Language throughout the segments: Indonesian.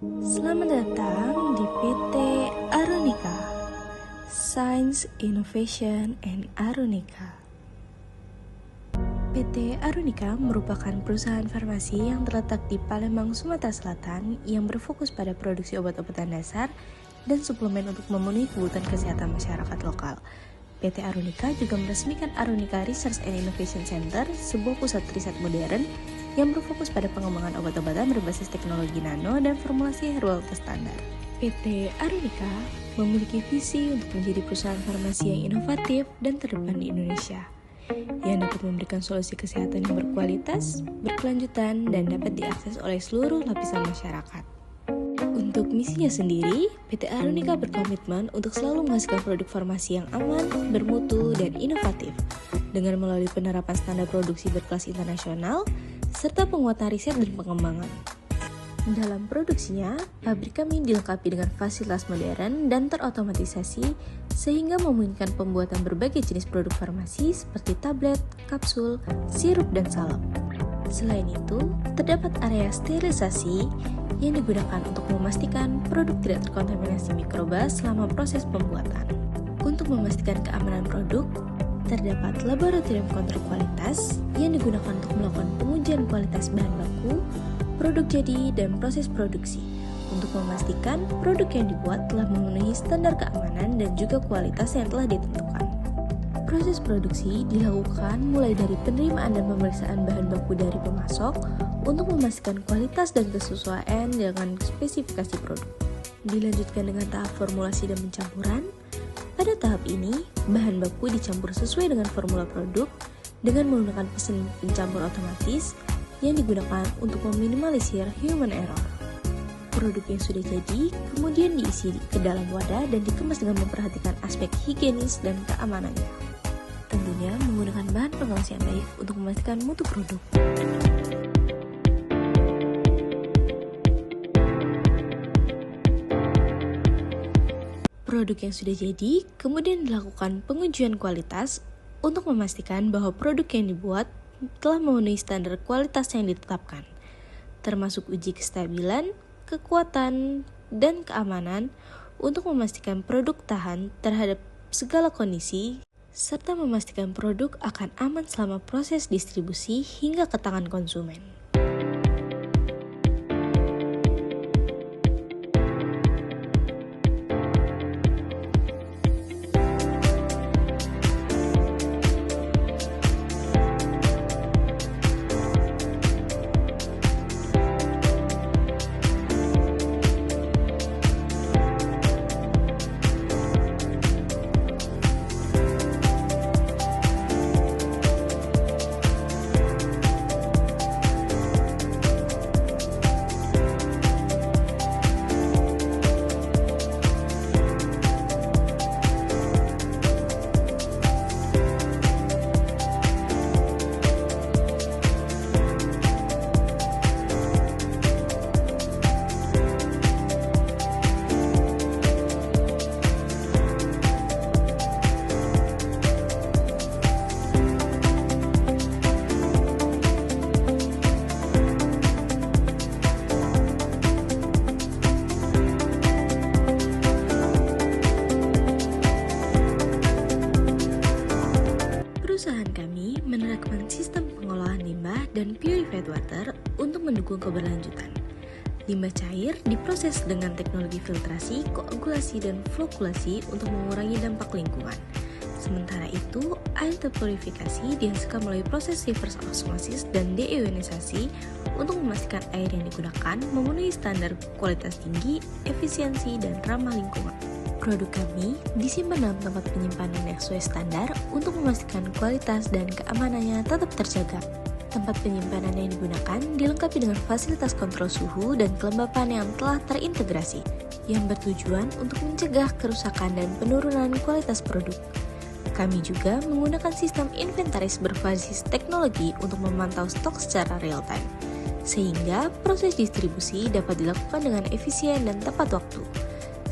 Selamat datang di PT Arunika, Science, Innovation, and Arunika. PT Arunika merupakan perusahaan farmasi yang terletak di Palembang, Sumatera Selatan yang berfokus pada produksi obat-obatan dasar dan suplemen untuk memenuhi kebutuhan kesehatan masyarakat lokal. PT Arunika juga meresmikan Arunika Research and Innovation Center, sebuah pusat riset modern yang berfokus pada pengembangan obat-obatan berbasis teknologi nano dan formulasi herbal terstandar. PT Arunika memiliki visi untuk menjadi perusahaan farmasi yang inovatif dan terdepan di Indonesia, yang dapat memberikan solusi kesehatan yang berkualitas, berkelanjutan, dan dapat diakses oleh seluruh lapisan masyarakat. Untuk misinya sendiri, PT Arunika berkomitmen untuk selalu menghasilkan produk farmasi yang aman, bermutu, dan inovatif, dengan melalui penerapan standar produksi berkelas internasional, serta penguatan riset dan pengembangan. Dalam produksinya, pabrik kami dilengkapi dengan fasilitas modern dan terotomatisasi sehingga memungkinkan pembuatan berbagai jenis produk farmasi seperti tablet, kapsul, sirup, dan salep. Selain itu, terdapat area sterilisasi yang digunakan untuk memastikan produk tidak terkontaminasi mikroba selama proses pembuatan. Untuk memastikan keamanan produk, terdapat laboratorium kontrol kualitas yang digunakan untuk melakukan pengujian kualitas bahan baku, produk jadi, dan proses produksi untuk memastikan produk yang dibuat telah memenuhi standar keamanan dan juga kualitas yang telah ditentukan. Proses produksi dilakukan mulai dari penerimaan dan pemeriksaan bahan baku dari pemasok untuk memastikan kualitas dan kesesuaian dengan spesifikasi produk. Dilanjutkan dengan tahap formulasi dan pencampuran. Pada tahap ini, bahan baku dicampur sesuai dengan formula produk dengan menggunakan mesin pencampur otomatis yang digunakan untuk meminimalisir human error. Produk yang sudah jadi kemudian diisi ke dalam wadah dan dikemas dengan memperhatikan aspek higienis dan keamanannya. Tentunya menggunakan bahan pengawas yang baik untuk memastikan mutu produk. Produk yang sudah jadi kemudian dilakukan pengujian kualitas untuk memastikan bahwa produk yang dibuat telah memenuhi standar kualitas yang ditetapkan, termasuk uji kestabilan, kekuatan, dan keamanan untuk memastikan produk tahan terhadap segala kondisi, serta memastikan produk akan aman selama proses distribusi hingga ke tangan konsumen. Perusahaan kami menerapkan sistem pengolahan limbah dan purified water untuk mendukung keberlanjutan. Limbah cair diproses dengan teknologi filtrasi, koagulasi, dan flokulasi untuk mengurangi dampak lingkungan. Sementara itu, air terpurifikasi dihasilkan melalui proses reverse osmosis dan deionisasi untuk memastikan air yang digunakan memenuhi standar kualitas tinggi, efisiensi, dan ramah lingkungan. Produk kami disimpan dalam tempat penyimpanan yang sesuai standar untuk memastikan kualitas dan keamanannya tetap terjaga. Tempat penyimpanan yang digunakan dilengkapi dengan fasilitas kontrol suhu dan kelembapan yang telah terintegrasi, yang bertujuan untuk mencegah kerusakan dan penurunan kualitas produk. Kami juga menggunakan sistem inventaris berbasis teknologi untuk memantau stok secara real-time, sehingga proses distribusi dapat dilakukan dengan efisien dan tepat waktu.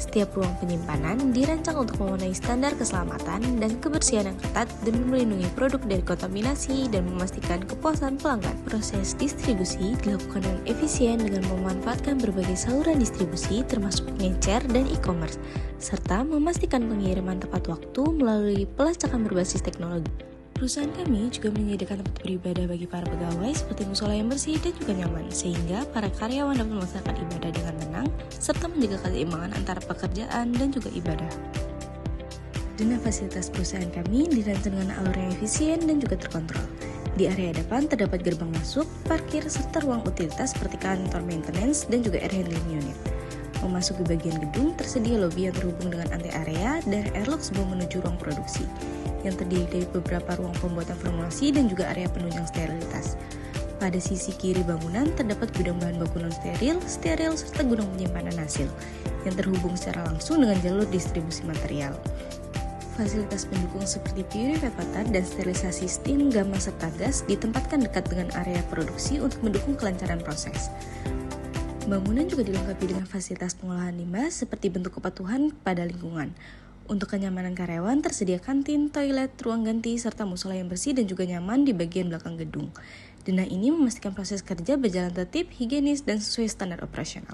Setiap ruang penyimpanan dirancang untuk memenuhi standar keselamatan dan kebersihan yang ketat demi melindungi produk dari kontaminasi dan memastikan kepuasan pelanggan. Proses distribusi dilakukan dengan efisien dengan memanfaatkan berbagai saluran distribusi termasuk pengecer dan e-commerce, serta memastikan pengiriman tepat waktu melalui pelacakan berbasis teknologi. Perusahaan kami juga menyediakan tempat beribadah bagi para pegawai seperti musola yang bersih dan juga nyaman, sehingga para karyawan dapat melaksanakan ibadah dengan tenang, serta menjaga keseimbangan antara pekerjaan dan juga ibadah. Dana fasilitas perusahaan kami dirancang dengan alur yang efisien dan juga terkontrol. Di area depan terdapat gerbang masuk, parkir, serta ruang utilitas seperti kantor maintenance dan juga air handling unit. Memasuki bagian gedung, tersedia lobi yang terhubung dengan antai area dan airlock sebelum menuju ruang produksi, yang terdiri dari beberapa ruang pembuatan formulasi dan juga area penunjang sterilitas. Pada sisi kiri bangunan terdapat gudang bahan baku non-steril, steril, serta gudang penyimpanan hasil, yang terhubung secara langsung dengan jalur distribusi material. Fasilitas pendukung seperti purifier dan sterilisasi steam, gamma, serta gas ditempatkan dekat dengan area produksi untuk mendukung kelancaran proses. Bangunan juga dilengkapi dengan fasilitas pengolahan limbah seperti bentuk kepatuhan pada lingkungan. Untuk kenyamanan karyawan tersedia kantin, toilet, ruang ganti, serta musola yang bersih dan juga nyaman di bagian belakang gedung. Dana ini memastikan proses kerja berjalan tertib, higienis, dan sesuai standar operasional.